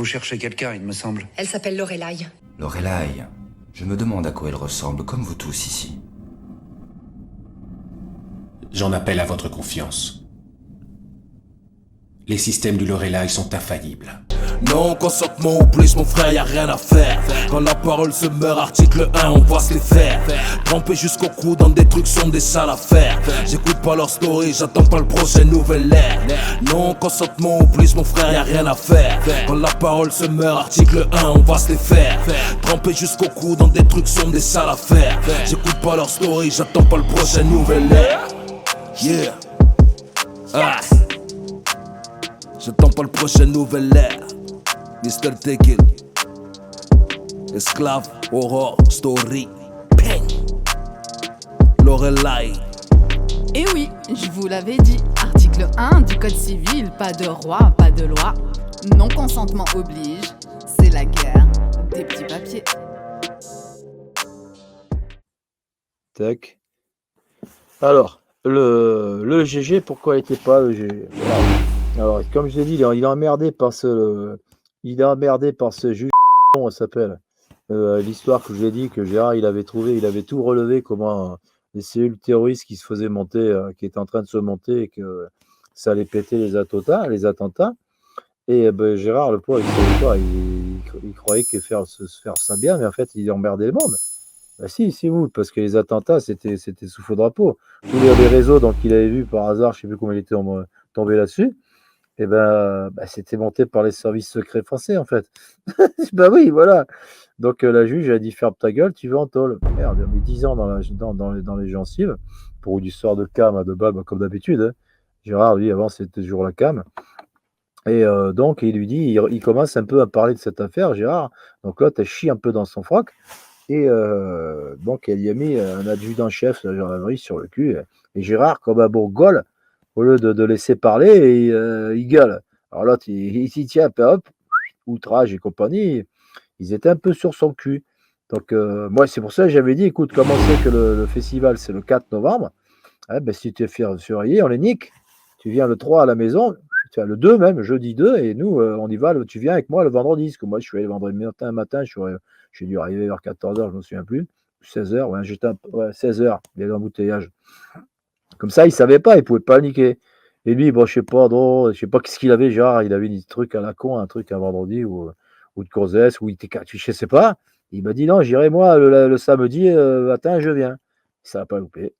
Vous cherchez quelqu'un, il me semble. Elle s'appelle Lorelai. Lorelai, je me demande à quoi elle ressemble, comme vous tous ici. J'en appelle à votre confiance. Les systèmes du Lorelai sont infaillibles. Non, consentement oblige mon frère, y'a rien à faire. Quand la parole se meurt, article 1, on va se les faire. Trempé jusqu'au cou dans des trucs sont des sales affaires. J'écoute pas leur story, j'attends pas le prochain nouvel ère. Non, consentement oblige mon frère, y'a rien à faire. Quand la parole se meurt, article 1, on va se les faire. Trempé jusqu'au cou dans des trucs sont des sales affaires. J'écoute pas leur story, j'attends pas le prochain nouvel ère. Yeah. Ah. J'attends pas le prochain nouvel ère. Mr. Tequil, Esclave, Horror, Story, Ping, Lorelai. Et oui, je vous l'avais dit, article 1 du Code civil, pas de roi, pas de loi. Non-consentement oblige, c'est la guerre des petits papiers. Tac. Alors, le GG, pourquoi il n'était pas le GG? Alors, comme je l'ai dit, il est emmerdé par ce... Il est emmerdé par ce juge, on s'appelle. L'histoire que je l'ai dit, que Gérard, il avait tout relevé, comment les cellules terroristes qui se faisaient monter, qui étaient en train de se monter, et que ça allait péter les attentats. Et Gérard, le pauvre, il savait pas, il croyait que se faire ça bien, mais en fait, il emmerdait le monde. Bah si, vous, parce que les attentats, c'était sous faux drapeau. Tous les réseaux, donc il avait vu par hasard, je ne sais plus comment il était tombé là-dessus. Et c'était monté par les services secrets français, en fait. Bah oui, voilà. Donc la juge a dit ferme ta gueule, tu vas en tôle. Merde, il a mis 10 ans dans les gencives pour une histoire de cam, de balle, comme d'habitude. Hein. Gérard, lui, avant, c'était toujours la cam. Et donc, il lui dit, il commence un peu à parler de cette affaire, Gérard. Donc là, tu chie un peu dans son froc. Et donc, elle y a mis un adjudant-chef de la gendarmerie sur le cul. Et Gérard, comme un bourgole, au lieu de laisser parler, il gueule. Alors là, il s'y tient, hop, outrage et compagnie, ils étaient un peu sur son cul. Donc, moi, c'est pour ça que j'avais dit, écoute, comment c'est que le festival, c'est le 4 novembre, si tu es février, on les nique. Tu viens le 3 à la maison, le 2 même, jeudi 2, et nous, on y va, tu viens avec moi le vendredi, parce que moi, je suis allé le vendredi matin, j'ai dû arriver vers 14h, je ne me souviens plus, 16h, ouais, 16h, il y a l'embouteillage. Comme ça, il ne savait pas, il ne pouvait pas niquer. Et lui, je ne sais pas qu'est-ce qu'il avait, genre, il avait des trucs à la con, un truc un vendredi ou de Corzès, ou il était, je ne sais pas. Il m'a dit non, j'irai moi le samedi matin, je viens. Ça n'a pas loupé.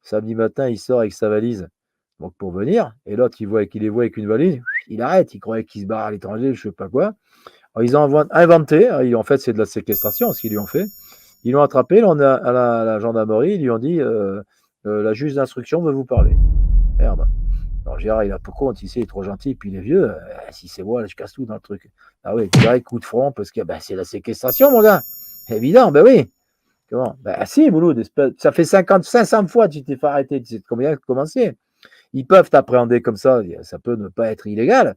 Samedi matin, il sort avec sa valise donc pour venir. Et l'autre, il les voit avec une valise, il arrête, il croyait qu'il se barre à l'étranger, je ne sais pas quoi. Alors, ils ont inventé, en fait, c'est de la séquestration, ce qu'ils lui ont fait. Ils l'ont attrapé à la gendarmerie, ils lui ont dit la juge d'instruction veut vous parler. Merde. Alors Gérard, il a peu compte, il est trop gentil, puis il est vieux. Si c'est moi, là, je casse tout dans le truc. Ah oui, direct coup de front, parce que c'est la séquestration, mon gars. Évident, oui. Comment? Si, Mouloud, ça fait 500 fois que tu t'es fait arrêter, tu sais combien commencer. Ils peuvent t'appréhender comme ça peut ne pas être illégal.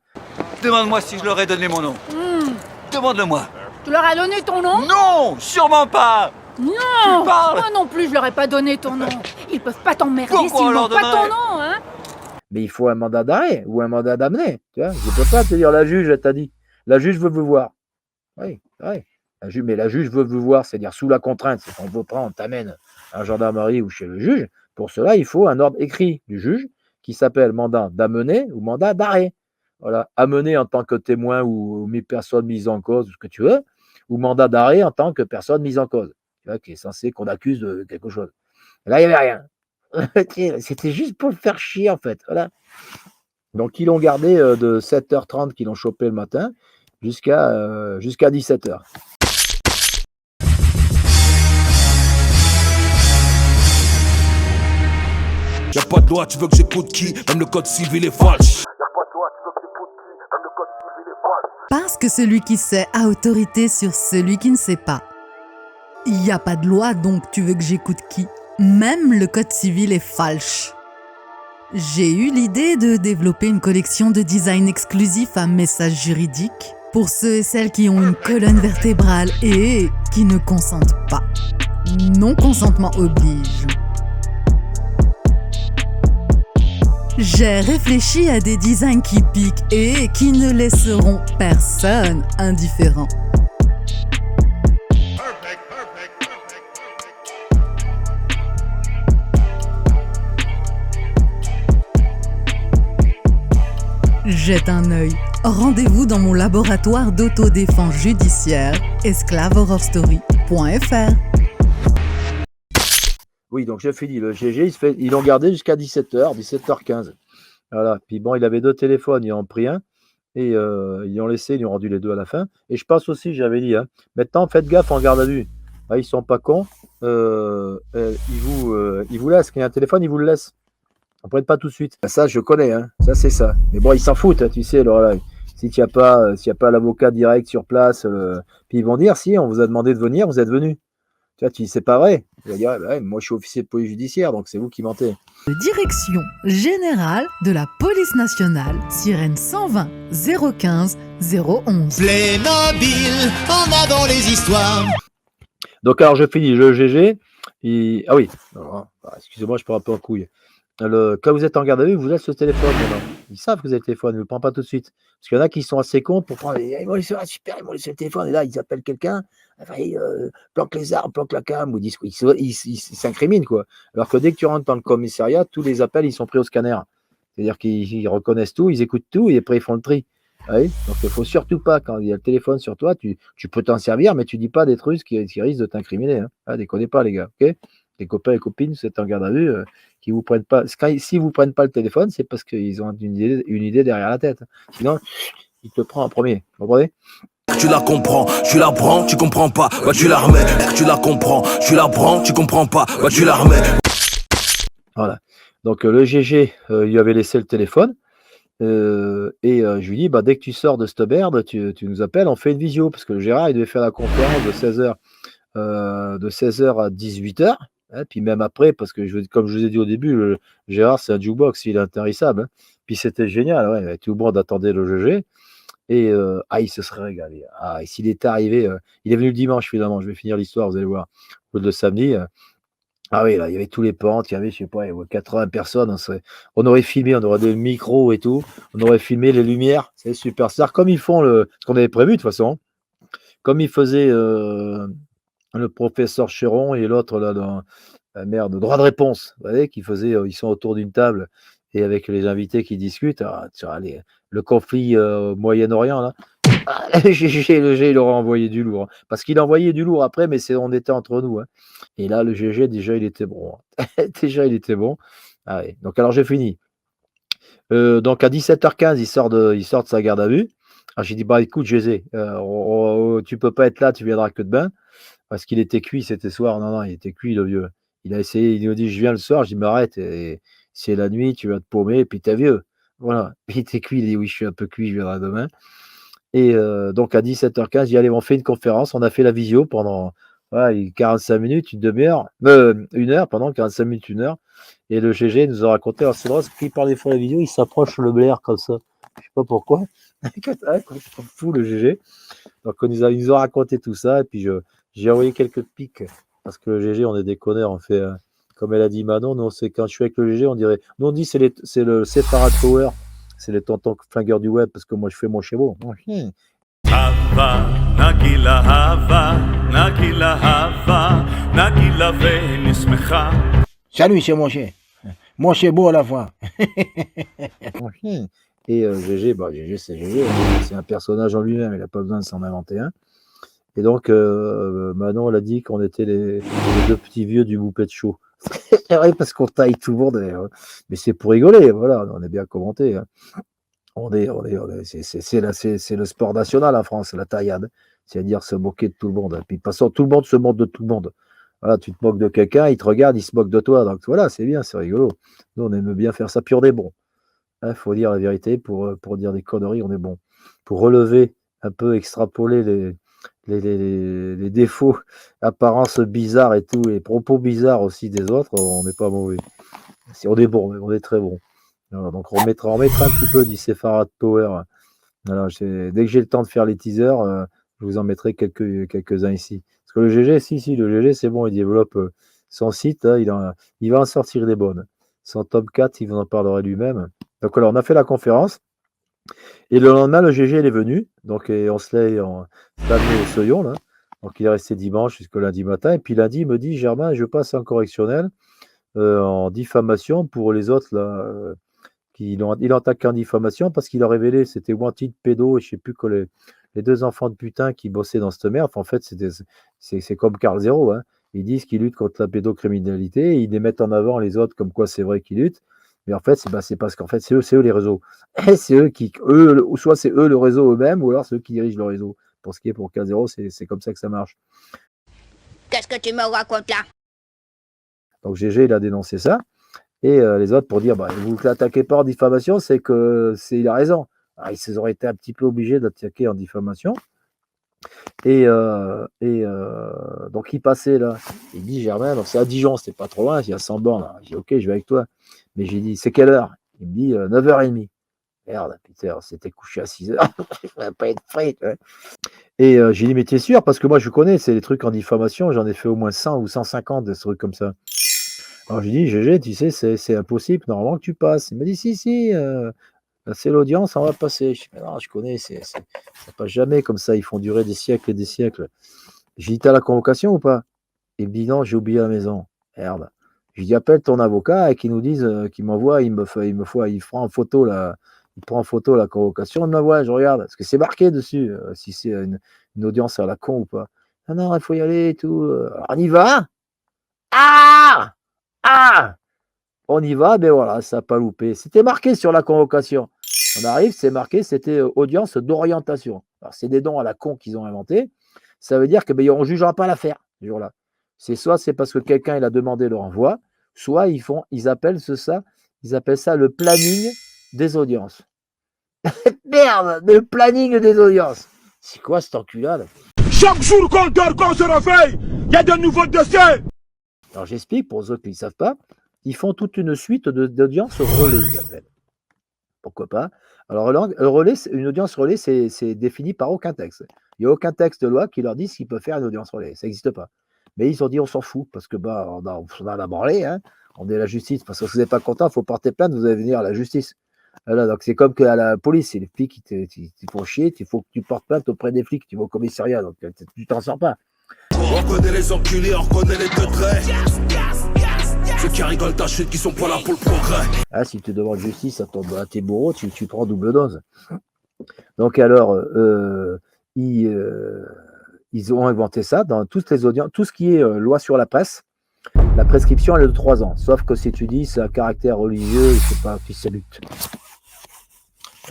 Demande-moi si je leur ai donné mon nom. Demande-le-moi. Tu leur as donné ton nom? Non, sûrement pas. Non, tu parles. Moi non plus, je leur ai pas donné ton nom. Ils peuvent pas t'emmerder Pourquoi s'ils n'ont pas donnerait ton nom, hein. Mais il faut un mandat d'arrêt ou un mandat d'amener. Tu vois, je ne peux pas te dire la juge, elle t'a dit. La juge veut vous voir. Oui. Mais la juge veut vous voir, c'est-à-dire sous la contrainte, c'est qu'on veut prendre, on t'amène à la gendarmerie ou chez le juge. Pour cela, il faut un ordre écrit du juge qui s'appelle mandat d'amener ou mandat d'arrêt. Voilà, amener en tant que témoin ou personne mise en cause, ou ce que tu veux, ou mandat d'arrêt en tant que personne mise en cause, tu vois, qui est censé qu'on accuse de quelque chose. Et là, il n'y avait rien. C'était juste pour le faire chier, en fait. Voilà. Donc, ils l'ont gardé de 7h30 qu'ils l'ont chopé le matin jusqu'à 17h. Y'a pas de loi, tu veux que j'écoute qui? Même le code civil est falche. Parce que celui qui sait a autorité sur celui qui ne sait pas. Il n'y a pas de loi, donc tu veux que j'écoute qui? Même le code civil est falche. J'ai eu l'idée de développer une collection de design exclusif à message juridique pour ceux et celles qui ont une colonne vertébrale et qui ne consentent pas. Non-consentement oblige. J'ai réfléchi à des designs qui piquent et qui ne laisseront personne indifférent. Jette un œil. Rendez-vous dans mon laboratoire d'autodéfense judiciaire, esclavehorrorstory.fr. Oui, donc j'ai fini. Le GG, ils l'ont gardé jusqu'à 17h, 17h15. Voilà. Puis bon, il avait 2 téléphones, ils en ont pris un. Et ils l'ont laissé, ils lui ont rendu les 2 à la fin. Et je pense aussi, j'avais dit, hein, maintenant, faites gaffe en garde à vue. Ah, ils sont pas cons. Ils vous laissent. Quand il y a un téléphone, ils vous le laissent. On ne prête pas tout de suite. Ça, je connais. Hein. Ça, c'est ça. Mais bon, ils s'en foutent, hein, tu sais. Alors là, si tu n'as pas, s'il n'y a pas l'avocat direct sur place, puis ils vont dire, si, on vous a demandé de venir, vous êtes venu. Tu vois, tu dis, c'est pas vrai. Tu vas dire, bah ouais, moi, je suis officier de police judiciaire, donc c'est vous qui mentez. Direction générale de la police nationale, sirène 120 015 011. Playmobil, en avant les histoires. Donc, alors, je finis. Le GG. Ah oui. Alors, excusez-moi, je prends un peu en couille. Quand vous êtes en garde à vue, vous laissez le téléphone. Maintenant. Ils savent que vous avez le téléphone, ils ne le prennent pas tout de suite. Parce qu'il y en a qui sont assez cons pour prendre. Ils vont laisser, super, ils vont laisser le téléphone. Et là, ils appellent quelqu'un. Enfin, planque les armes, planque la cam. Ou ils s'incriminent, quoi. Alors que dès que tu rentres dans le commissariat, tous les appels, ils sont pris au scanner. C'est-à-dire qu'ils reconnaissent tout, ils écoutent tout et après, ils font le tri. Oui, donc il ne faut surtout pas, quand il y a le téléphone sur toi, tu peux t'en servir, mais tu ne dis pas des trucs qui risquent de t'incriminer. Hein. Ah, déconnez pas, les gars. Ok, les copains et copines, vous êtes en garde à vue, qui vous prennent pas. Si vous ne prennent pas le téléphone, c'est parce qu'ils ont une idée derrière la tête. Sinon, il te prend en premier. Vous comprenez? Tu la comprends, tu la prends, tu comprends pas, bah tu la remets. Tu la comprends, tu la prends, tu comprends pas, bah tu la remets. Voilà. Donc le GG, il lui avait laissé le téléphone. Je lui dis, bah, dès que tu sors de cette merde, tu nous appelles, on fait une visio, parce que le Gérard, il devait faire la conférence de 16h à 18h, hein, puis même après, parce que comme je vous ai dit au début, le Gérard, c'est un jukebox, il est intarissable, hein. Puis c'était génial, ouais, tout le monde attendait le GG, et il se serait régalé. Ah, et s'il était arrivé, il est venu le dimanche finalement, je vais finir l'histoire, vous allez voir, le samedi. Ah oui, là, il y avait tous les pentes, il y avait, je sais pas, il y avait 80 personnes. On aurait filmé, on aurait des micros et tout. On aurait filmé les lumières. C'est super. C'est comme ils font ce qu'on avait prévu de toute façon. Comme il faisait le professeur Chéron et l'autre là dans droit de réponse. Vous voyez, ils sont autour d'une table et avec les invités qui discutent. Le conflit au Moyen-Orient là. Le GG, il aurait envoyé du lourd. Hein. Parce qu'il envoyait du lourd après, mais on était entre nous. Hein. Et là, le GG, déjà, il était bon. Hein. Déjà, il était bon. Ah ouais. Donc, alors, j'ai fini. Donc, à 17h15, il sort de sa garde à vue. Alors, j'ai dit, bah, écoute, GG, tu peux pas être là, tu viendras que de bain. Parce qu'il était cuit, c'était soir. Non, il était cuit, le vieux. Il a essayé, il nous dit, je viens le soir. Je dis, mais arrête, c'est la nuit, tu vas te paumer, et puis t'es vieux. Voilà. Il était cuit, il dit, oui, je suis un peu cuit, je viendrai demain. Et donc à 17h15, il dit allez, on fait une conférence. On a fait la visio pendant 45 minutes, une demi-heure, 1 heure, pendant 45 minutes, 1 heure. Et le GG nous a raconté, alors c'est drôle, parce qu'il parle des fois de la visio, il s'approche le blaire comme ça. Je sais pas pourquoi. C'est fou le GG. Donc il nous a raconté tout ça. Et puis j'ai envoyé quelques pics. Parce que le GG, on est des connards. On fait, comme elle a dit Manon, nous, c'est quand je suis avec le GG, on dirait. Nous, on dit c'est le Separate Power. C'est les tontons flingueurs du web, parce que moi, je fais mon chez-vous. Salut, c'est mon chien. Mon chien beau à la fois. Et GG, GG, c'est GG. C'est un personnage en lui-même, il n'a pas besoin de s'en inventer un. Et donc, Manon, elle a dit qu'on était les 2 petits vieux du Moupette Show. C'est vrai, parce qu'on taille tout le monde. Mais c'est pour rigoler, voilà, on est bien commenté. Hein. C'est le sport national en France, la taillade. C'est-à-dire se moquer de tout le monde. Et puis, de toute façon, tout le monde se moque de tout le monde. Voilà, tu te moques de quelqu'un, il te regarde, il se moque de toi. Donc voilà, c'est bien, c'est rigolo. Nous, on aime bien faire ça, puis on est bon. Il faut dire la vérité, pour dire des conneries, on est bon. Pour relever, un peu extrapoler les défauts, apparences bizarres et tout, les propos bizarres aussi des autres, on n'est pas mauvais. On est bon, on est très bon. Alors, donc on mettra un petit peu du Separate Power. Alors, dès que j'ai le temps de faire les teasers, je vous en mettrai quelques-uns ici. Parce que le GG, le GG, c'est bon, il développe son site, hein, il va en sortir des bonnes. son tome 4, il vous en parlerait lui-même. Donc alors, on a fait la conférence. Et le lendemain, le GG il est venu. Donc et on se l'est amené au Soyon, là. Donc il est resté dimanche jusqu'au lundi matin. Et puis lundi, il me dit, Germain, je passe en correctionnel en diffamation pour les autres, là. Il a attaqué en diffamation parce qu'il a révélé, c'était wanted pédo, et je sais plus que les deux enfants de putain qui bossaient dans cette merde. En fait, c'est comme Carl Zero, hein. Ils disent qu'ils luttent contre la pédocriminalité, et ils les mettent en avant les autres comme quoi c'est vrai qu'ils luttent. Mais en fait, c'est parce qu'en fait, c'est eux les réseaux. Et c'est eux ou soit c'est eux le réseau eux-mêmes, ou alors c'est eux qui dirigent le réseau. Pour ce qui est pour K0, c'est comme ça que ça marche. Qu'est-ce que tu me racontes là? Donc GG, il a dénoncé ça. Et les autres pour dire, vous ne l'attaquez pas en diffamation, c'est il a raison. Alors, ils auraient été un petit peu obligés d'attaquer en diffamation. Et donc il passait là, il dit Germain, donc c'est à Dijon, c'était pas trop loin, il y a 100 bornes. J'ai dit ok, je vais avec toi. Mais j'ai dit c'est quelle heure? Il me dit 9h30. Merde, putain, on s'était couché à 6h, ça va pas être frais. Et j'ai dit mais t'es sûr? Parce que moi je connais, c'est des trucs en diffamation, j'en ai fait au moins 100 ou 150 de ce trucs comme ça. Alors j'ai dit GG, tu sais, c'est impossible, normalement que tu passes. Il m'a dit si, c'est l'audience, on va passer. Je dis, mais non, je connais, ça passe jamais comme ça, ils font durer des siècles et des siècles. J'ai dit, t'as la convocation ou pas? Il me dit, non, j'ai oublié à la maison. Merde. Je lui dis, appelle ton avocat et qu'il nous dise, qu'il m'envoie, il prend en photo la convocation, il m'envoie, je regarde, parce que c'est marqué dessus, si c'est une audience à la con ou pas. Ah non, il faut y aller et tout. Alors, on y va? Ah! On y va, ben voilà, ça n'a pas loupé. C'était marqué sur la convocation. On arrive, c'est marqué, c'était audience d'orientation. Alors, c'est des dons à la con qu'ils ont inventé. Ça veut dire qu'on ne jugera pas l'affaire ce jour-là. Soit c'est parce que quelqu'un il a demandé le renvoi, soit ils appellent ça le planning des audiences. Merde, le planning des audiences. C'est quoi cette enculade? Chaque jour qu'on dort, qu'on se réveille, il y a de nouveaux dossiers. Alors j'explique pour ceux qui ne savent pas. Ils font toute une suite d'audiences relais, ils appellent. Pourquoi pas? Alors, une audience relais, c'est défini par aucun texte. Il n'y a aucun texte de loi qui leur dit qu'ils peuvent faire une audience relais. Ça n'existe pas. Mais ils ont dit, on s'en fout, parce que on a la branlée, hein. On est la justice. Parce que si vous n'êtes pas content, il faut porter plainte, vous allez venir à la justice. Voilà, donc c'est comme qu'à la police, c'est les flics qui te font chier, il faut que tu portes plainte auprès des flics, tu vas au commissariat, donc tu t'en sors pas. On connaît les enculés, on connaît les degrés. Ceux qui rigolent ta chute, qui sont pas là pour le progrès. Ah, si tu demandes justice à tes bourreaux, tu prends double dose. Donc alors, ils ont inventé ça dans toutes les audiences, tout ce qui est loi sur la presse. La prescription, elle est de 3 ans. Sauf que si tu dis c'est un caractère religieux, c'est pas qui salute.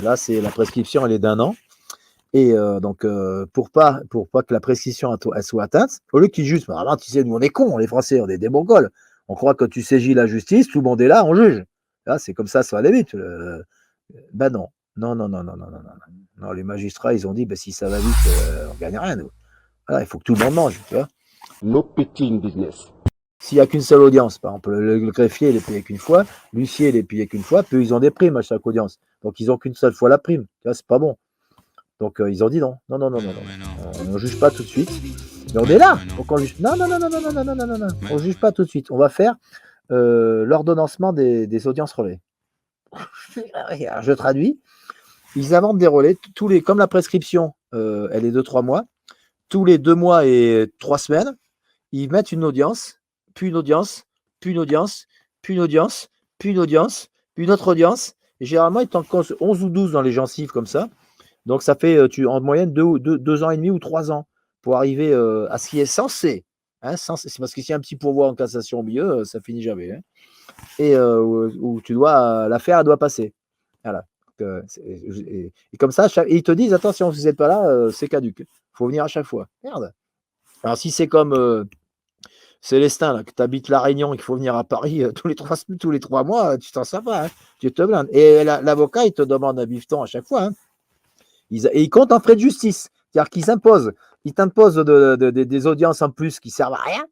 Là, c'est la prescription, elle est d'1 an. Et donc, pour pas que la prescription elle soit atteinte, au lieu qu'ils jugent, vraiment, tu sais, nous on est cons, les Français, on est des Mongols. On croit que tu saisis la justice, tout le monde est là, on juge. Là, c'est comme ça va aller vite. Ben non. Non, les magistrats, ils ont dit, si ça va vite, on ne gagne rien, nous. Voilà, il faut que tout le monde mange, tu vois. No pitching business. S'il n'y a qu'une seule audience, par exemple, le greffier, il est payé qu'une fois, l'huissier, il est payé qu'une fois, puis ils ont des primes à chaque audience. Donc, ils n'ont qu'une seule fois la prime. Tu vois, c'est pas bon. Donc, ils ont dit non. Non. On ne juge pas tout de suite. Mais on est là. Donc, on juge. Non. On ne juge pas tout de suite. On va faire l'ordonnancement des audiences relais. Alors, je traduis. Ils inventent des relais. Comme la prescription, elle est de 3 mois. Tous les 2 mois et 3 semaines, ils mettent une audience, puis une audience, puis une audience, puis une audience, puis une audience, puis une autre audience. Et généralement, ils t'en causent 11 ou 12 dans les gencives comme ça. Donc, ça fait en moyenne 2 ans et demi ou 3 ans pour arriver à ce qui est censé. Hein, c'est parce que s'il y a un petit pourvoi en cassation au milieu, ça finit jamais. Hein. Et où tu dois, l'affaire, elle doit passer. Voilà. Et comme ça, ils te disent, attention, si vous n'êtes pas là, c'est caduque. Il faut venir à chaque fois. Merde. Alors, si c'est comme Célestin, là, que tu habites La Réunion et qu'il faut venir à Paris tous les 3 mois, tu t'en sors pas. Hein. Tu te blindes. Et l'avocat, il te demande un bifton à chaque fois. Hein. Et ils comptent en frais de justice. C'est-à-dire ils t'imposent des audiences en plus qui servent à rien.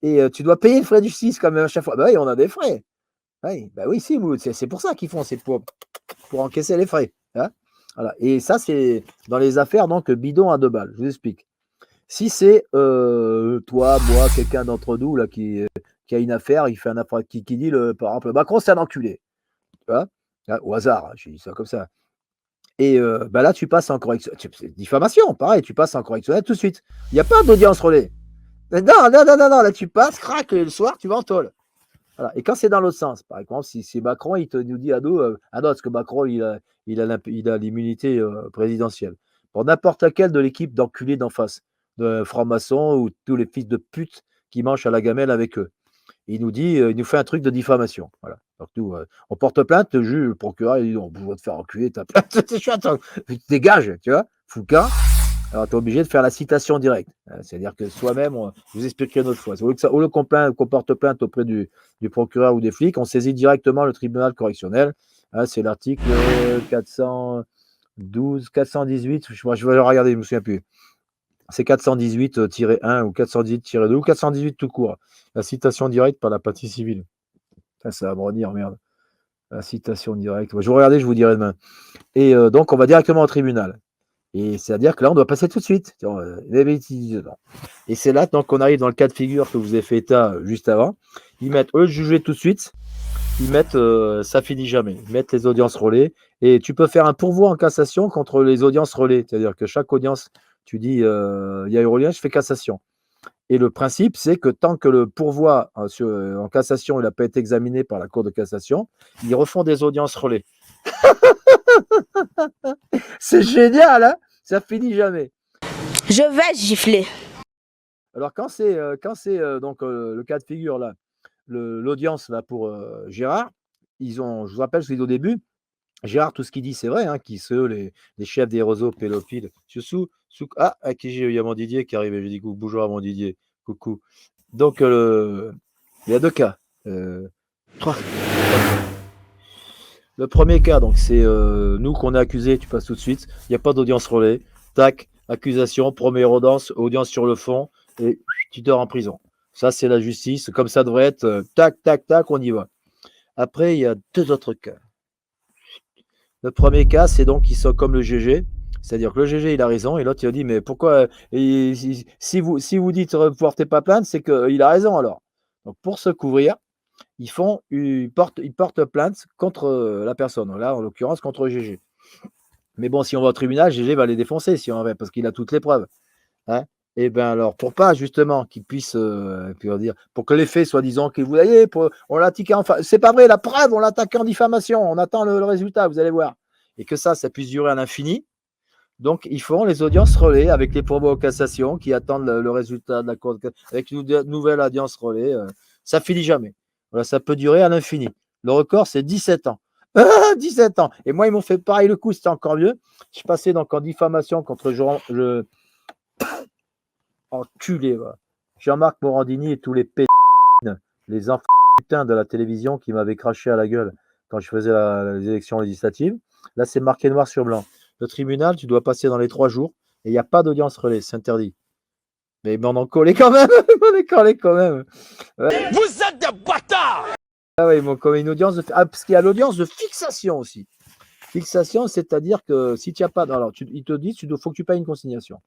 Et tu dois payer le frais de justice quand même à chaque fois. Oui, on a des frais. Oui, c'est pour ça qu'ils font. C'est pour encaisser les frais. Hein. Voilà. Et ça, c'est dans les affaires donc bidon à 2 balles. Je vous explique. Si c'est toi, moi, quelqu'un d'entre nous là, qui qui a une affaire, il fait un affaire qui dit, par exemple, Macron, c'est un enculé. Tu vois, là, au hasard, j'ai dit ça comme ça. Et là, tu passes en correction. C'est diffamation, pareil, tu passes en correctionnel tout de suite. Il n'y a pas d'audience relais. Non, là, tu passes, crac, le soir, tu vas en tôle. Voilà. Et quand c'est dans l'autre sens, par exemple, si c'est Macron, il nous dit non, parce que Macron, il a l'immunité présidentielle. Pour n'importe quel de l'équipe d'enculés d'en face, de francs-maçons ou tous les fils de pute qui mangent à la gamelle avec eux. Il nous dit, il nous fait un truc de diffamation. Voilà. Donc nous, on porte plainte, le juge, le procureur, il dit on va te faire enculer, ta plainte, c'est chiant, tu te dégages, tu vois, fous le camp. Alors, tu es obligé de faire la citation directe. C'est-à-dire que soi-même, je vous expliquerai une autre fois. Au lieu qu'on porte plainte auprès du procureur ou des flics, on saisit directement le tribunal correctionnel. C'est l'article 412, 418, je vais regarder, je ne me souviens plus. C'est 418-1 ou 418-2 ou 418 tout court. La citation directe par la partie civile. Ça va me redire, merde. La citation directe. Je vais regarder, je vous dirai demain. Et donc, on va directement au tribunal. Et c'est-à-dire que là, on doit passer tout de suite. Et c'est là donc qu'on arrive dans le cas de figure que vous avez fait état juste avant. Ils mettent, eux, juger tout de suite, ils mettent ça finit jamais. Ils mettent les audiences relais. Et tu peux faire un pourvoi en cassation contre les audiences relais. C'est-à-dire que chaque audience, tu dis, il y a eu relais, je fais cassation. Et le principe, c'est que tant que le pourvoi en cassation, il n'a pas été examiné par la Cour de cassation, ils refont des audiences relais. C'est génial, hein? Ça finit jamais. Je vais gifler. Alors quand c'est donc le cas de figure là, l'audience là pour Gérard, je vous rappelle ce que j'ai dit au début, Gérard tout ce qu'il dit c'est vrai, hein, qui sont les chefs des réseaux pédophiles. Il y a mon Didier qui arrive, je dis bonjour à mon Didier, coucou. Donc il y a deux cas, trois. Le premier cas, donc c'est nous qu'on est accusés, tu passes tout de suite. Il n'y a pas d'audience relais. Tac, accusation, première audience sur le fond, et tu dors en prison. Ça, c'est la justice. Comme ça devrait être, tac, tac, tac, on y va. Après, il y a deux autres cas. Le premier cas, c'est donc qu'ils sont comme le GG. C'est-à-dire que le GG, il a raison, et l'autre, il a dit, mais pourquoi si vous dites ne portez pas plainte, c'est qu'il a raison alors. Donc, pour se couvrir, ils portent plainte contre la personne, là en l'occurrence contre GG. Mais bon, si on va au tribunal, GG va les défoncer si on va, parce qu'il a toutes les preuves. Hein, et bien alors, pour pas justement qu'il puisse dire, pour que les faits soient disant que vous voyez, on l'a attaqué c'est pas vrai, la preuve, on l'a attaqué en diffamation, on attend le résultat, vous allez voir. Et que ça puisse durer à l'infini. Donc, ils font les audiences relais avec les pourvois aux cassations qui attendent le résultat de la Cour avec une nouvelle audience relais. Ça finit jamais. Voilà, ça peut durer à l'infini. Le record, c'est 17 ans. 17 ans. Et moi, ils m'ont fait pareil le coup, c'était encore mieux. Je suis passé donc en diffamation contre enculé, voilà. Jean-Marc Morandini et tous les les enfants de la télévision qui m'avaient craché à la gueule quand je faisais les élections législatives. Là, c'est marqué noir sur blanc. Le tribunal, tu dois passer dans les 3 jours et il n'y a pas d'audience relais, c'est interdit. Mais ils m'en ont collé quand même. Ouais. Vous êtes des bâtards! Ah oui, ils m'ont collé une audience parce qu'il y a l'audience de fixation aussi. Fixation, c'est-à-dire que si tu n'as pas. Alors, ils te disent il faut que tu payes une consignation.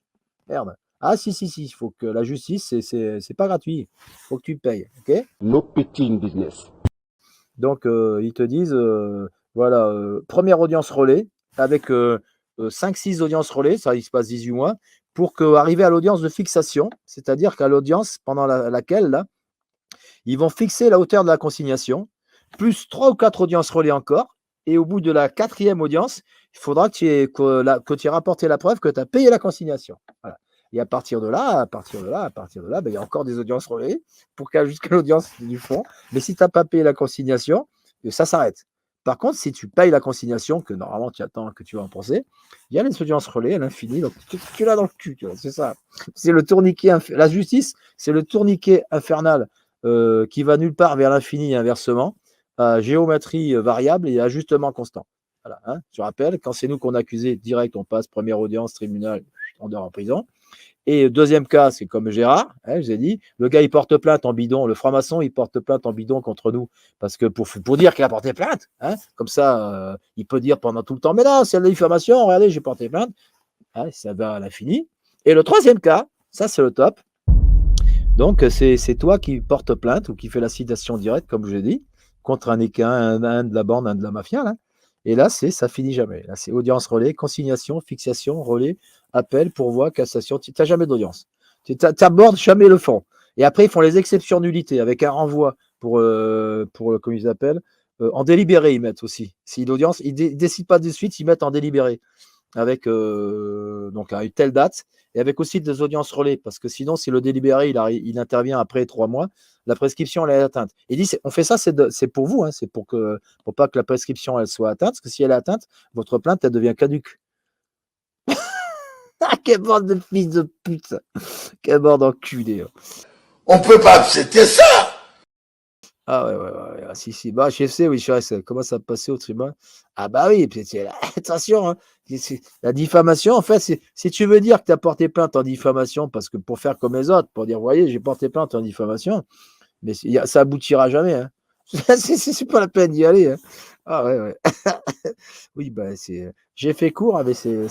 Merde. Ah, si, il faut que la justice, c'est pas gratuit. Il faut que tu payes. OK? No pitching business. Donc, ils te disent voilà, première audience relais avec 5-6 audiences relais, ça, il se passe 18 mois, pour arriver à l'audience de fixation, c'est-à-dire qu'à l'audience pendant laquelle, là, ils vont fixer la hauteur de la consignation, plus 3 ou 4 audiences relais encore, et au bout de la 4e audience, il faudra que tu aies rapporté la preuve que tu as payé la consignation. Voilà. Et à partir de là, ben, il y a encore des audiences relais pour jusqu'à l'audience du fond. Mais si tu n'as pas payé la consignation, ça s'arrête. Par contre, si tu payes la consignation, que normalement tu attends que tu vas en penser, il y a les audiences relais à l'infini. Donc tu l'as dans le cul, c'est ça. C'est le tourniquet. La justice, c'est le tourniquet infernal qui va nulle part vers l'infini et inversement, à géométrie variable et ajustement constant. Voilà, hein. Je rappelle, quand c'est nous qu'on a accusé, direct, on passe première audience, tribunal, on dort en prison. Et deuxième cas, c'est comme Gérard, hein, je vous ai dit, le gars il porte plainte en bidon, le franc-maçon il porte plainte en bidon contre nous, parce que pour dire qu'il a porté plainte, hein, comme ça il peut dire pendant tout le temps, mais non, c'est de la diffamation, regardez, j'ai porté plainte, hein, ça va à l'infini. Et le troisième cas, ça c'est le top, Donc, c'est toi qui porte plainte ou qui fait la citation directe, comme je l'ai dit, contre un équin, un de la bande, un de la mafia, là. Et là, ça finit jamais. Là, c'est audience relais, consignation, fixation, relais, appel, pourvoi, cassation. Tu n'as jamais d'audience. Tu n'abordes jamais le fond. Et après, ils font les exceptions nullité avec un renvoi pour comment ils appellent, en délibéré, ils mettent aussi. Si l'audience, ils ne décident pas de suite, ils mettent en délibéré avec donc à une telle date et avec aussi des audiences relais. Parce que sinon, si le délibéré, il intervient après 3 mois, la prescription, elle est atteinte. Il dit, on fait ça, c'est pour vous, hein, c'est pour pas que la prescription, elle soit atteinte. Parce que si elle est atteinte, votre plainte, elle devient caduque. Quelle bande de fils de pute. Quelle bande d'enculés. On peut pas accepter ça. Ah ouais. Ah, si. Bah, GFC, oui, ça commence à passer au tribunal. Ah bah oui, attention, hein. La diffamation, en fait, si tu veux dire que tu as porté plainte en diffamation, parce que pour faire comme les autres, pour dire, voyez, j'ai porté plainte en diffamation, mais ça aboutira jamais. Hein. C'est pas la peine d'y aller. Hein. Ah ouais. Oui, bah j'ai fait court, mais c'est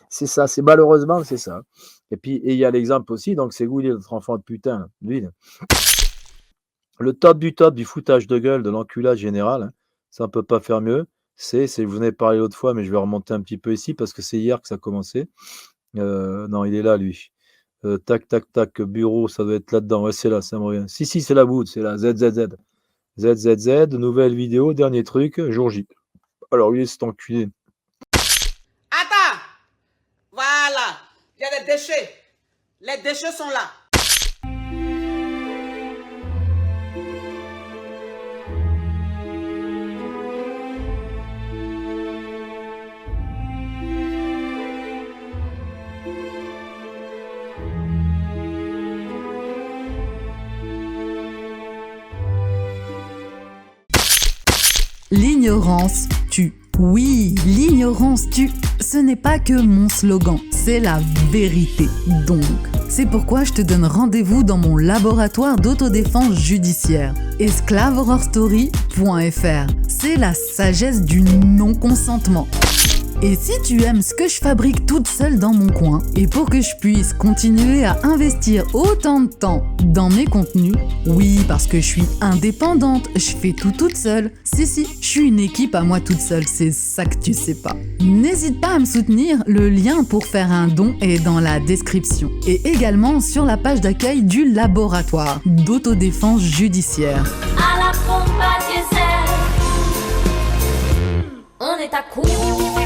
ça, c'est malheureusement, c'est ça. Et puis, il y a l'exemple aussi, donc c'est Goulier, notre enfant de putain, lui. Le top du foutage de gueule, de l'enculage général, hein, ça ne peut pas faire mieux. Je vous en ai parlé l'autre fois, mais je vais remonter un petit peu ici parce que c'est hier que ça a commencé. Non, il est là, lui. Tac, bureau, ça doit être là-dedans. Ouais, c'est là, ça me revient. Si, c'est la bout, c'est là, ZZZ, nouvelle vidéo, dernier truc, jour J. Alors, lui, c'est enculé. Attends! Voilà! Il y a des déchets. Les déchets sont là. L'ignorance tue. Oui, l'ignorance tue. Ce n'est pas que mon slogan, c'est la vérité. Donc, c'est pourquoi je te donne rendez-vous dans mon laboratoire d'autodéfense judiciaire. esclavehorrorstory.fr. C'est la sagesse du non-consentement. Et si tu aimes ce que je fabrique toute seule dans mon coin, et pour que je puisse continuer à investir autant de temps dans mes contenus, oui, parce que je suis indépendante, je fais tout toute seule. Si, je suis une équipe à moi toute seule, c'est ça que tu sais pas. N'hésite pas à me soutenir, le lien pour faire un don est dans la description. Et également sur la page d'accueil du laboratoire d'autodéfense judiciaire. À la pompe à diesel, on est à court.